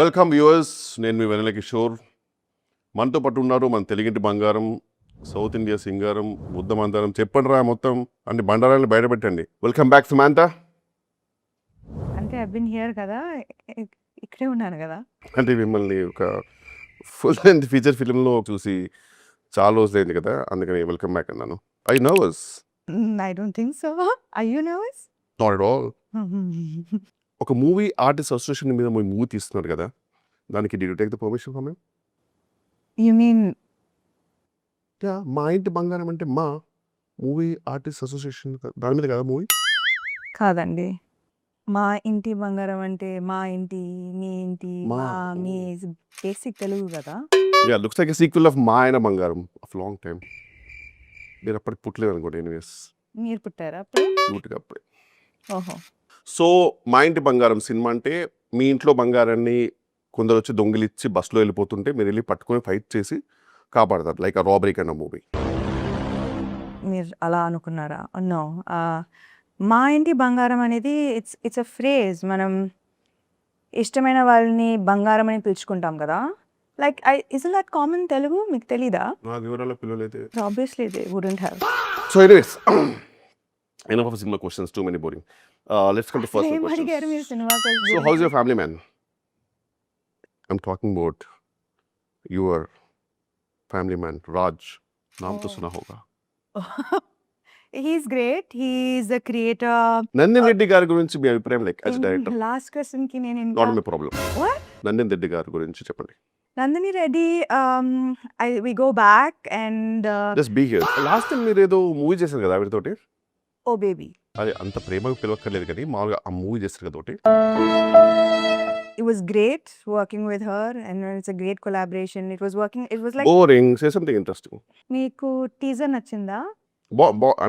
Welcome viewers, నేను మీ వెన్నెల కిషోర్. మనతో పాటు ఉన్నారు మన తెలుగింటి బంగారం, సౌత్ ఇండియా సింగారం, బుద్ధ మందారం. చెప్పండి రా మొత్తం అన్ని బండారాలను బయట పెట్టండి. Welcome back Sumantha. అంటే ఐ బిన్ హియర్ కదా, ఇక్కడే ఉన్నాను కదా. అంటే మిమ్మల్ని ఒక ఫుల్ లెంత్ ఫీచర్ ఫిల్మ్లో చూసి చాలా రోజులైంది కదా, అందుకని వెల్కమ్ బ్యాక్ అన్నాను. I nervous? I don't think so. Are you nervous? Not at all. ఒక మూవీ ఆర్టిస్ట్ అసోసియేషన్ మీద మూవీ తీస్తున్నారు కదా, దానికి did you take the permission from him? You mean మా ఇంటి బంగారం అంటే మా మూవీ ఆర్టిస్ట్ అసోసియేషన్ దాని మీద కదా మూవీ? కాదండి, మా ఇంటి బంగారం అంటే మా ఇంటి, మీ ఇంటి, మా. మా మీ బేసిక్ తెలుగు కదా. Yeah, looks like a sequel of మా ఆయన బంగారం ఆఫ్ లాంగ్ టైమ్. మీరు అప్పటికి పుట్టలేదు అనుకోండి. ఎనీవేస్, మీరు పుట్టారా అప్పుడు? క్యూట్గా అప్పుడే. ఓహో. సో మా ఇంటి బంగారం సినిమా అంటే మీ ఇంట్లో బంగారాన్ని కొందరు వచ్చి దొంగిలిచ్చి బస్సులో వెళ్ళిపోతుంటే మీరు వెళ్ళి పట్టుకొని ఫైట్ చేసి కాపాడతారు, like a robbery kind of movie. మీరు అలా అనుకున్నారా? నో. మా ఇంటి బంగారం అనేది ఇట్స్ అ ఫ్రేజ్. మనం ఇష్టమైన వాళ్ళని బంగారం అని పిలుచుకుంటాం కదా. Like is that common Telugu? మీకు తెలీదా? నా వివరాల పిల్లలైతే obviously they wouldn't have. So anyways, enough of cinema questions, too many boring. Let's come to first ఏం questions. అడిగారు మీరు cinema So how's your family, man? I'm talking about your family man, Raj. नाम तो सुना होगा. He's great. He's the creator. Nandin Reddy గారి గురించి మీ అభిప్రాయం, like as director? Last question కి నేను not my problem. What? Nandin Reddy గారి గురించి చెప్పండి. Nandini Reddy, we go back and just be here. Last time మీరు ఏదో మూవీ చేశారు కదా ఆవిడతోటి, ఓ బేబీ. అది అంత ప్రేమగా పిలవక్కర్లేదు కానీ మామూలుగా ఆ మూవీ చేస్తారు కదా ఒకటి. It was great working with her and it's a great collaboration. It was like boring. Say something interesting. మీకు టీజర్ నచ్చిందా?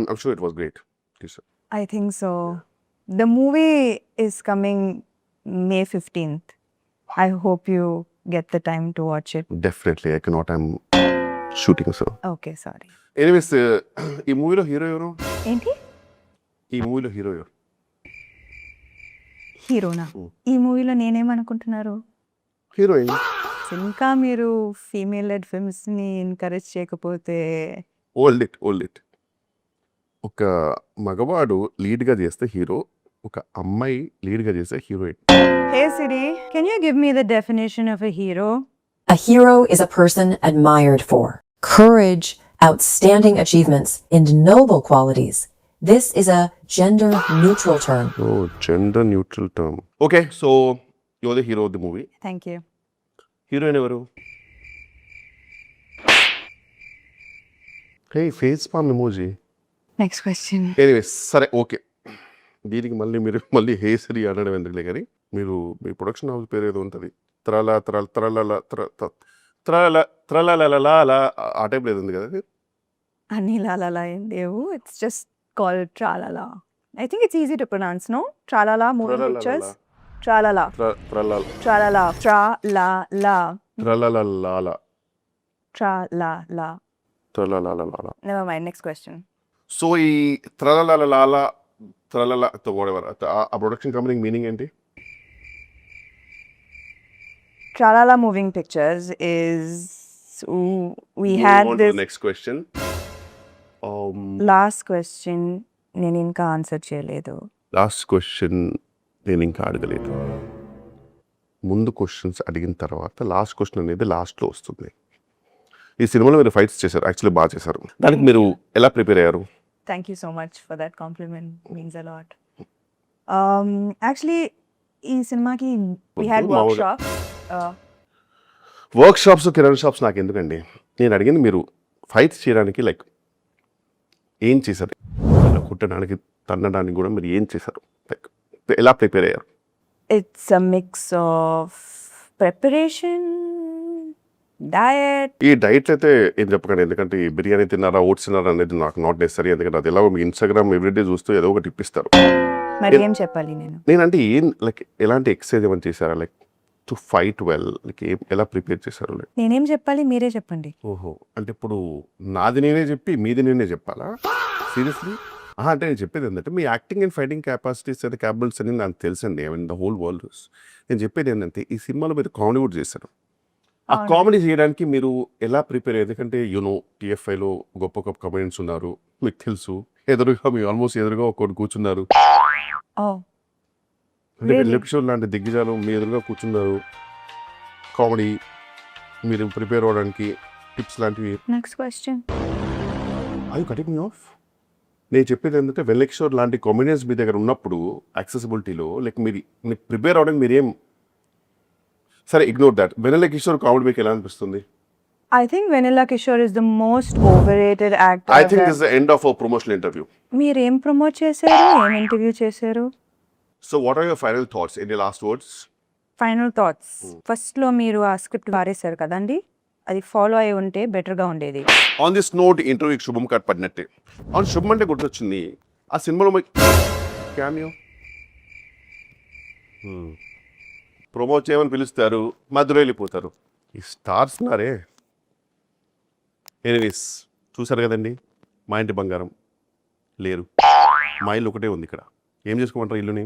I'm sure it was great. I think so. The movie is coming May 15th. I hope you get the time to watch it. Definitely I cannot. I'm shooting, so. Okay, sorry. Anyways, ఈ మూవీలో hero ఎవరు? ఏంటి? ఈ మూవీలో hero ఎవరు? హీరోనా? ఈ మూవీలో నేనేమనుకుంటున్నారు? హీరోయిన్. ఇంకా మీరు ఫీమేల్ లెడ్ ఫిల్మ్స్ ని ఎంకరేజ్ చేయకపోతే ఓల్డ్ ఇట్. ఒక మగవాడు లీడ్ గా చేస్తే హీరో, ఒక అమ్మాయి లీడ్ గా చేస్తే heroine. Hey Siri, can you give me the definition of a hero? A hero is a person admired for courage, outstanding achievements, and noble qualities. This is a gender-neutral term. Oh, gender-neutral term. Okay, so you're the hero of the movie. Thank you. Heroine ఎవరు? Hey, face palm emoji. Next question. Anyways, సరే okay. దీనికి మళ్ళీ హేసరి అనడం ఎందుకులే కానీ, మీరు మీ production house పేరు ఏదో ఉంటుంది, త్రలలా ఆ టైప్ లేదు ఉంది కదా అది? అన్ని లాలలా ఏం లేవు. It's just called Tralala. I think it's easy to pronounce, no? Tralala moving pictures. Tralala. Tralala. Tralala. Tralala. Never mind. Next question. So ఈ త్రలలా ఆ ప్రొడక్షన్ కంపెనీ మీనింగ్ ఏంటి? Tralala moving pictures is we had this. Next question. Last question నేను ఇంకా answer చేయలేదు. Last question నేను ఇంకా అడగలేదు. ముందు క్వశ్చన్స్ అడిగిన తర్వాత లాస్ట్ క్వశ్చన్ అనేది లాస్ట్లో వస్తుంది. ఈ సినిమాలో మీరు ఫైట్స్ చేశారు, యాక్చువల్లీ బాగా చేశారు. దానికి మీరు ఎలా ప్రిపేర్ అయ్యారు? Thank you so much for that compliment. Means a lot. Actually, ఈ సినిమాకి we had workshops. Workshops, kirana shops నాకు ఎందుకండి? నేను అడిగింది మీరు ఫైట్స్ చేయడానికి లైక్ ఏం చేశారు, కుట్టడానికి తన్నడానికి కూడా మీరు ఏం చేశారు, లైక్ ఎలా ప్రిపేర్ అయ్యారు? It's a mix of preparation, diet. ఈ డైట్ అయితే ఏం చెప్పకండి, ఎందుకంటే ఈ బిర్యానీ తిన్నారా, ఓట్స్ తిన్నారా అనేది నాకు నాట్ నెసరీ. ఎందుకంటే అది ఎలా మీ ఇన్స్టాగ్రామ్ ఎవ్రీడే చూస్తూ ఏదో ఒకటి ఇప్పిస్తారు. మరి ఏం చెప్పాలి నేను? నేనంటే ఏం లైక్ ఎలాంటి ఎక్సర్సైజ్ ఏమైనా చేశారా, like to fight well, like ఎలా ప్రిపేర్ చేశారు? లైక్ నేనేం చెప్పాలి, మీరే చెప్పండి. ఓహో, అంటే ఇప్పుడు నాది నేనే చెప్పి మీది నేనే చెప్పాలా? సీరియస్లీ? అంటే నేను చెప్పేది ఏంటంటే మీ acting and fighting capacities and capabilities అని నాకు తెలుసండి. I mean the whole world. నేను చెప్పేది ఏంటంటే ఈ సినిమాలో మీరు కామెడీ కూడా చేశారు. ఆ అవును. కామెడీ చేయడానికి మీరు ఎలా ప్రిపేర్ అయ్యారు? ఎందుకంటే టీఎఫ్ఐలో గొప్ప గొప్ప కమెడియన్స్ ఉన్నారు, మీకు తెలుసు. ఎదురుగా మీ ఆల్మోస్ట్ ఎదురుగా ఒకటి కూర్చున్నారు. ఓ అంటే Really? ఎపిసోడ్ లాంటి దిగ్గజాలు మీ ఎదురుగా కూర్చున్నారు. కామెడీ మీరు ప్రిపేర్ అవ్వడానికి టిప్స్ లాంటివి. Next question. అవి కటింగ్ మీ ఆఫ్. నేను చెప్పేది ఏంటంటే వెల్లెక్షోర్ లాంటి కామెడియన్స్ మీ దగ్గర ఉన్నప్పుడు యాక్సెసిబిలిటీలో లైక్ మీరు ప్రిపేర్ అవ్వడానికి మీరేం సరే ignore that. Vennela Kishore comedy మీకు ఎలా అనిపిస్తుంది? I think Vanilla Kishore is the most overrated actor. I think this the end of our promotional interview. మీరు ఏం ప్రమోట్ చేశారు, ఏం ఇంటర్వ్యూ చేశారు? So what are your final thoughts? Any last words? Final thoughts. ఫస్ట్లో మీరు ఆ script వారేశారు కదండి, అది ఫాలో అయి ఉంటే బెటర్గా ఉండేది. ఆన్ దిస్ నోట్ ఇంటర్వ్యూకి శుభం కార్డ్ పడినట్టే. అవును, శుభం అంటే గుర్తొచ్చింది. ఆ సినిమాలో క్యామియో ప్రమోట్ చేయమని పిలుస్తారు, మధ్యలో వెళ్ళిపోతారు. ఈ స్టార్స్ ఉన్నారే. ఎనీవేస్ చూసారు కదండి, మా ఇంటి బంగారం లేరు. మా ఇల్లు ఒకటే ఉంది ఇక్కడ. ఏం చేసుకోమంటారు ఇల్లుని?